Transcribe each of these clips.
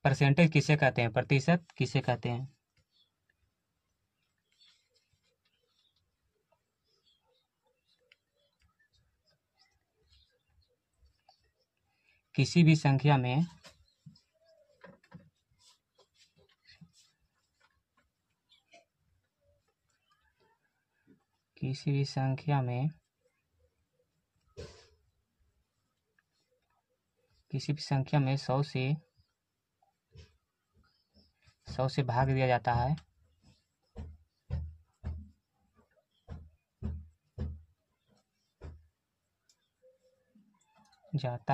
Percentage किसे कहते हैं, प्रतिशत किसे कहते हैं? किसी भी संख्या में किसी भी संख्या में किसी भी संख्या में 100 से भाग दिया जाता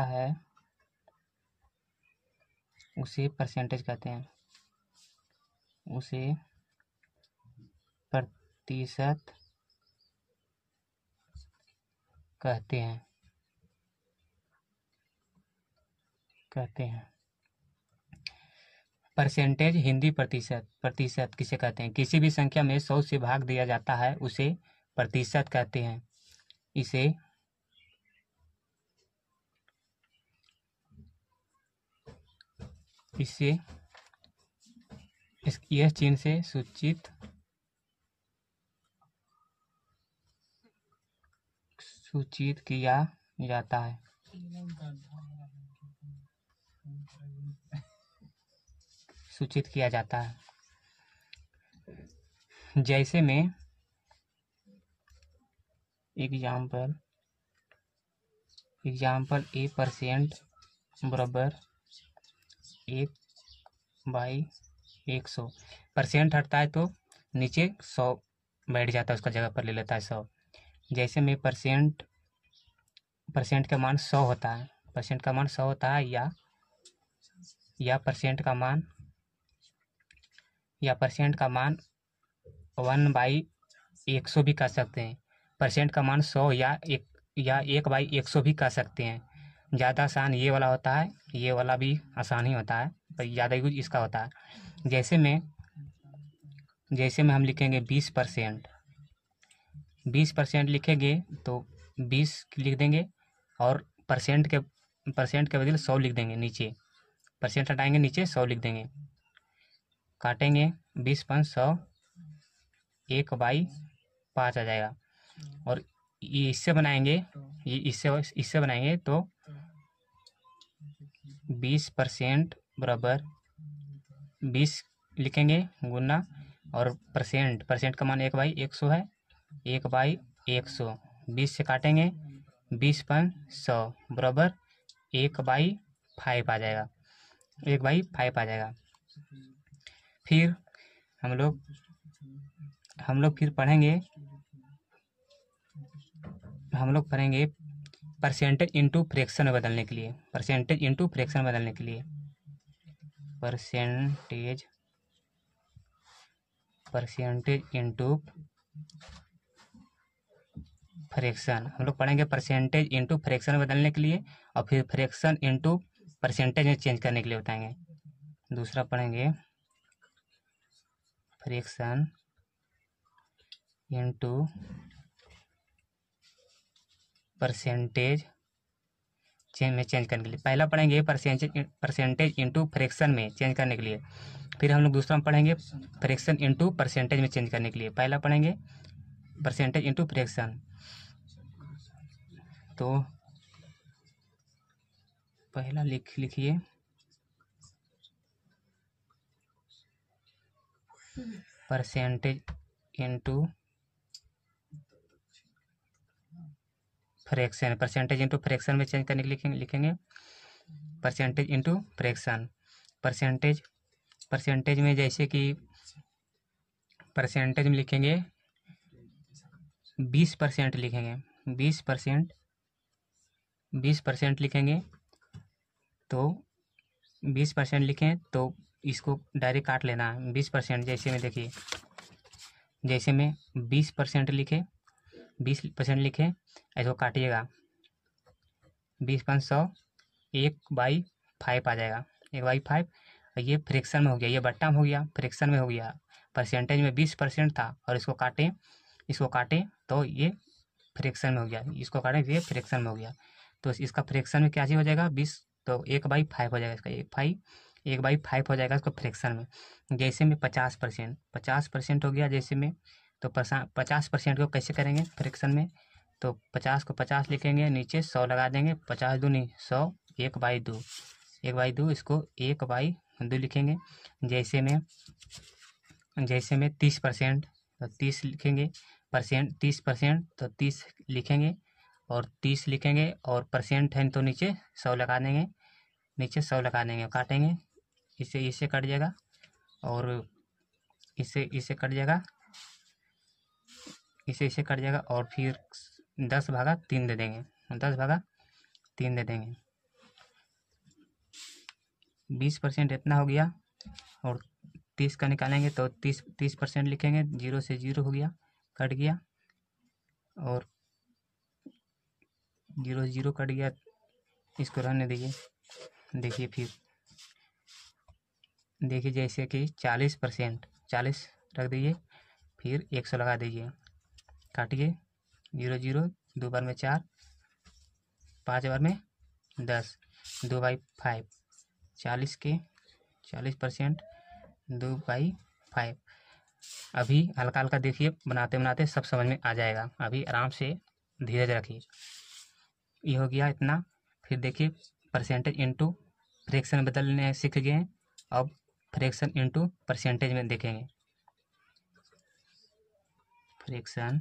है उसे परसेंटेज कहते हैं, उसे प्रतिशत कहते हैं। परसेंटेज हिंदी प्रतिशत, प्रतिशत किसे कहते हैं? किसी भी संख्या में 100 से भाग दिया जाता है उसे प्रतिशत कहते हैं। यह चिन्ह से सूचित किया जाता है। जैसे में एग्जाम्पल A% बराबर 1/100। परसेंट हटता है तो नीचे 100 बैठ जाता है, उसका जगह पर ले लेता है 100। जैसे में परसेंट का मान 100 होता है, या परसेंट का मान 1/100 भी कह सकते हैं। परसेंट का मान 100 या 1/100 भी कह सकते हैं। ज़्यादा आसान ये वाला होता है, ये वाला भी आसान ही होता है, पर ज़्यादा यूज इसका होता है। जैसे में हम लिखेंगे 20%, 20% लिखेंगे तो 20 लिख देंगे और परसेंट के बदले 100 लिख देंगे, नीचे परसेंट हटाएंगे, नीचे 100 लिख देंगे, काटेंगे 20/100, 1/5 आ जाएगा। और ये इससे बनाएंगे तो 20% बराबर 20 लिखेंगे गुना, और परसेंट का मान 1/100 है, 1/100 20 से काटेंगे 20/100 बराबर 1/5 आ जाएगा, 1/5 आ जाएगा। फिर हम लोग फिर पढ़ेंगे परसेंटेज इंटू फ्रैक्शन में बदलने के लिए, परसेंटेज इंटू फ्रैक्शन हम लोग पढ़ेंगे परसेंटेज इंटू फ्रैक्शन में बदलने के लिए, और फिर फ्रैक्शन इंटू परसेंटेज में चेंज करने के लिए बताएंगे। दूसरा पढ़ेंगे फ्रैक्शन इंटू परसेंटेज में चेंज करने के लिए। पहला पढ़ेंगे परसेंटेज इंटू फ्रैक्शन में चेंज करने के लिए, फिर हम लोग दूसरा पढ़ेंगे फ्रैक्शन इंटू परसेंटेज में चेंज करने के लिए। पहला पढ़ेंगे परसेंटेज इंटू फ्रैक्शन, तो पहला लिखिए percentage into fraction, percentage into fraction में चेंज करने के लिए लिखेंगे परसेंटेज इंटू फ्रैक्शन। परसेंटेज में जैसे कि परसेंटेज में लिखेंगे 20% लिखेंगे, 20% लिखेंगे, तो 20% लिखें तो इसको डायरेक्ट काट लेना है। 20% जैसे में देखिए, जैसे में 20% लिखे, 20% लिखे, ऐसे काटिएगा 20/100 1/5 आ जाएगा, 1/5। ये फ्रैक्शन में हो गया, ये बट्टा में हो गया, फ्रैक्शन में हो गया। परसेंटेज में 20% था और इसको काटे तो ये फ्रैक्शन में हो गया, इसको काटे ये फ्रैक्शन में हो गया। तो इसका फ्रैक्शन में क्या चीज हो जाएगा 20, तो 1/5 हो जाएगा इसका, 1/5 1/5 हो जाएगा इसको फ्रैक्शन में। जैसे में 50% हो गया जैसे में, तो 50% को कैसे करेंगे फ्रैक्शन में, तो 50 को 50 लिखेंगे, नीचे 100 लगा देंगे, 50 दूनी 100, 1/2, 1/2 इसको 1/2 लिखेंगे। जैसे में 30% तो 30 लिखेंगे, 30% तो 30 लिखेंगे और 30 लिखेंगे, और परसेंट है तो नीचे 100 लगा देंगे, नीचे 100 लगा देंगे, काटेंगे, इससे कट जाएगा, और इससे कट जाएगा, इससे कट जाएगा, और फिर 10/3 दे देंगे, 10/3 दे देंगे। 20% इतना हो गया, और 30 का निकालेंगे तो 30% लिखेंगे, 0 से 0 हो गया, कट गया, और 0 से 0 कट गया, इसको रहने दीजिए। देखिए फिर देखिए जैसे कि 40% 40 रख दीजिए, फिर 100 लगा दीजिए, काटिए, 0 0, 2 बार में 4, 5 बार में 10, 2/5, 40% 2/5। अभी हल्का हल्का देखिए, बनाते बनाते सब समझ में आ जाएगा, अभी आराम से धीरज रखिए। ये हो गया इतना। फिर देखिए परसेंटेज इनटू फ्रैक्शन बदलने सीख गए हैं, अब फ्रैक्शन इनटू परसेंटेज में देखेंगे। Fraction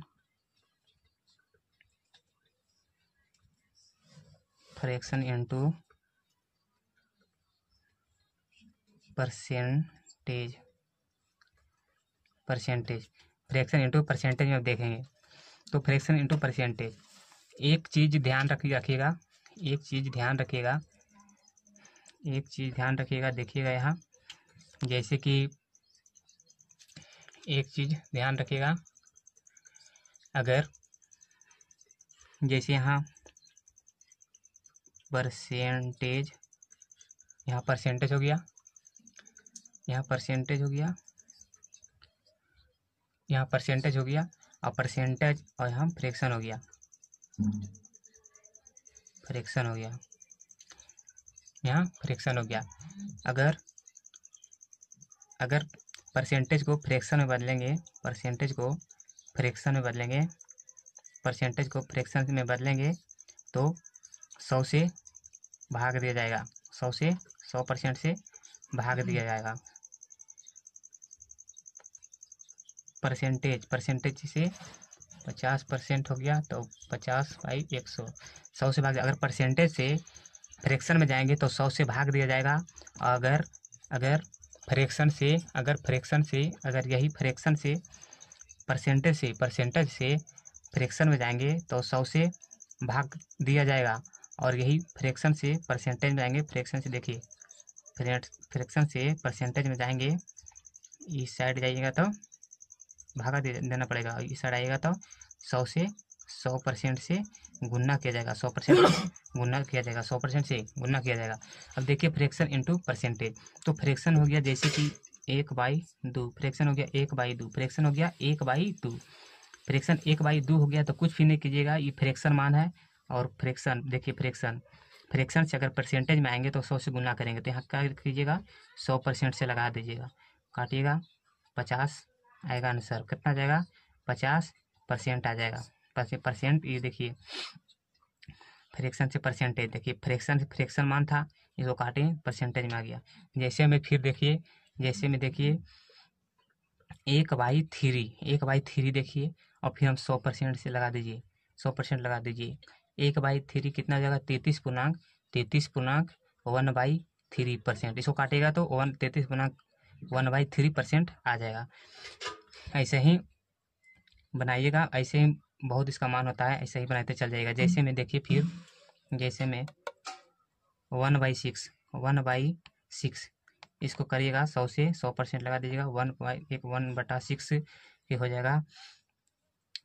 into percentage fraction into percentage में देखेंगे। तो फ्रैक्शन इनटू परसेंटेज, एक चीज़ ध्यान रखिएगा, देखिएगा यहाँ, जैसे कि एक चीज़ ध्यान रखिएगा, अगर जैसे यहाँ परसेंटेज, यहाँ परसेंटेज हो गया, यहाँ परसेंटेज हो गया, यहाँ परसेंटेज हो गया, और परसेंटेज और यहाँ फ्रैक्शन हो गया, यहाँ फ्रैक्शन हो गया। अगर परसेंटेज को फ्रैक्शन में बदलेंगे, तो 100 से भाग दिया जाएगा, 100% से भाग दिया जाएगा। परसेंटेज से 50% हो गया, तो 50/100, 100 से भाग। अगर परसेंटेज से फ्रैक्शन में जाएंगे तो 100 से भाग दिया जाएगा। अगर फ्रैक्शन से यही फ्रैक्शन से परसेंटेज से फ्रैक्शन में जाएंगे तो 100 से भाग दिया जाएगा, और यही फ्रैक्शन से परसेंटेज में जाएंगे। फ्रैक्शन से देखिए, फ्रैक्शन से परसेंटेज में जाएंगे, इस साइड जाइएगा तो भागा देना पड़ेगा, और इस साइड आइएगा तो 100% से गुना किया जाएगा, 100% से गुना किया जाएगा, 100% से गुना किया जाएगा। अब देखिए फ्रैक्शन इनटू परसेंटेज, तो फ्रैक्शन हो गया जैसे कि 1/2, फ्रैक्शन हो गया 1/2, फ्रैक्शन हो गया 1/2, फ्रैक्शन 1/2 हो गया, तो कुछ भी नहीं कीजिएगा, ये फ्रैक्शन मान है, और फ्रैक्शन देखिए, फ्रैक्शन से अगर परसेंटेज में आएंगे तो 100 से गुना करेंगे, तो यहाँ क्या कीजिएगा, 100% से लगा दीजिएगा, काटिएगा, 50 आएगा आंसर, कितना जाएगा, 50% आ जाएगा, परसेंट। ये देखिए फ्रैक्शन से परसेंटेज, देखिए फ्रैक्शन से फ्रैक्शन मान था, इसको काटे परसेंटेज में आ गया। जैसे में फिर देखिए, 1/3 देखिए, और फिर हम 100% से लगा दीजिए, 100% लगा दीजिए, 1/3 कितना हो जाएगा, 33.1/3%, इसको काटेगा तो 33.1/3% आ जाएगा। ऐसे ही बनाइएगा, ऐसे ही बहुत इसका मान होता है, ऐसे ही बनाते चल जाएगा। जैसे में देखिए फिर, जैसे में 1/6 इसको करिएगा, 100 से 100% लगा दीजिएगा, 1/6 ये हो जाएगा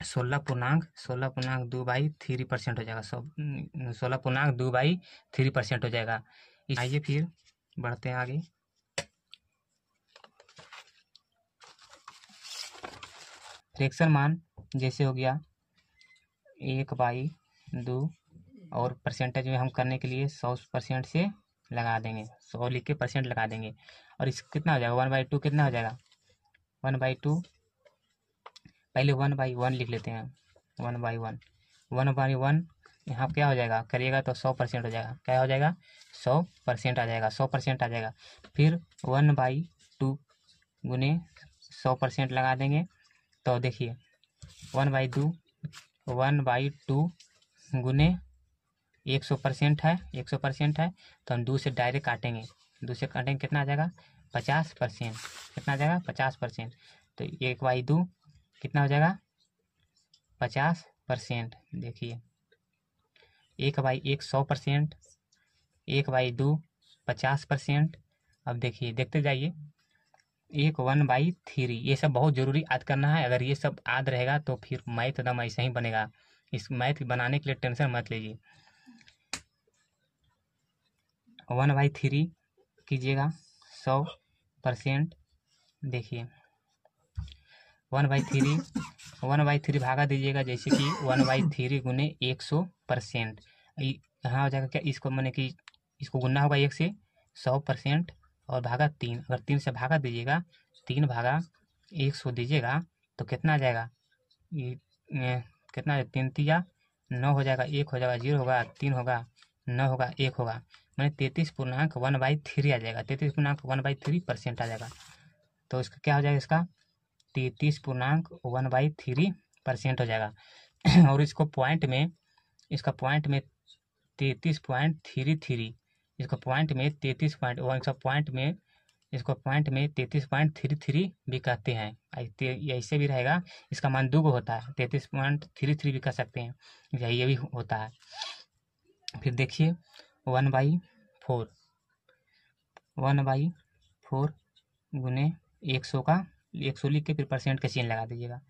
16.2/3% हो जाएगा, 16.2/3% हो जाएगा। आइए फिर बढ़ते हैं आगे। फ्रैक्शन मान जैसे हो गया 1/2, और परसेंटेज में हम करने के लिए 100% से लगा देंगे, 100 लिख के परसेंट लगा देंगे। और इस कितना हो जाएगा, 1/2 कितना हो जाएगा, 1/2, पहले 1/1 लिख लेते हैं, 1/1, 1/1 यहाँ क्या हो जाएगा, करिएगा तो 100% हो जाएगा, क्या हो जाएगा, 100% आ जाएगा, 100% आ जाएगा। फिर 1/2 गुने 100% लगा देंगे, तो देखिए 1/2 गुने 100% है, 100% है, तो हम 2 से डायरेक्ट काटेंगे, 2 से काटेंगे कितना आ जाएगा, 50%, कितना आ जाएगा, 50%। तो 1/2 कितना हो जाएगा, 50%। देखिए 1/1 100%, 1/2 50%। अब देखिए देखते जाइए, 1/3, ये सब बहुत जरूरी याद करना है। अगर ये सब याद रहेगा तो फिर मैथ एकदम ऐसे ही बनेगा। इस मैथ बनाने के लिए टेंशन मत लीजिए। 1/3 कीजिएगा 100%। देखिए 1/3 भागा दीजिएगा, जैसे कि 1/3 गुने 100%। यहाँ हो जाएगा क्या, इसको मैंने कि इसको गुना होगा 1 से 100% और भागा 3। अगर 3 से भागा दीजिएगा, 3/100 दीजिएगा तो कितना आ जाएगा, ये कितना है, 3 3 9 हो जाएगा, 1 हो जाएगा, 0 होगा, 3 होगा, 9 होगा, 1 होगा, मैंने 33.1/3 आ जाएगा, 33.1/3% आ जाएगा। तो इसका क्या हो जाएगा, इसका 33.1/3% हो जाएगा। और इसको पॉइंट में, इसका पॉइंट में 33.33, इसको पॉइंट में 33.33 भी कहते हैं। ऐसे भी रहेगा, इसका मान 2 होता है, 33.33 भी कह सकते हैं, ये भी होता है। फिर देखिए 1/4 गुने 100 का 100 लिख के फिर परसेंट का चिन्ह लगा दीजिएगा,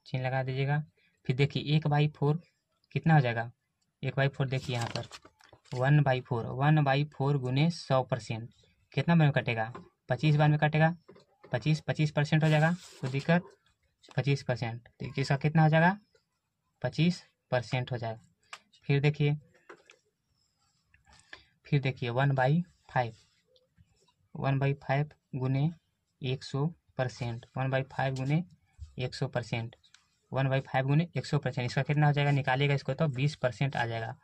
चिन्ह लगा दीजिएगा। फिर देखिए 1/4 कितना हो जाएगा, 1/4 देखिए यहाँ पर 1/4 गुने 100%, कितना बार में कटेगा, 25 बार में कटेगा, 25% हो जाएगा, कोई दिक्कत, 25%। तो इसका कितना हो जाएगा, 25% हो जाएगा। फिर देखिए 1/5 गुने 100%, 1/5 गुने 100%, 1/5 गुने 100%, इसका कितना हो जाएगा, निकालिएगा इसको तो 20% आ जाएगा।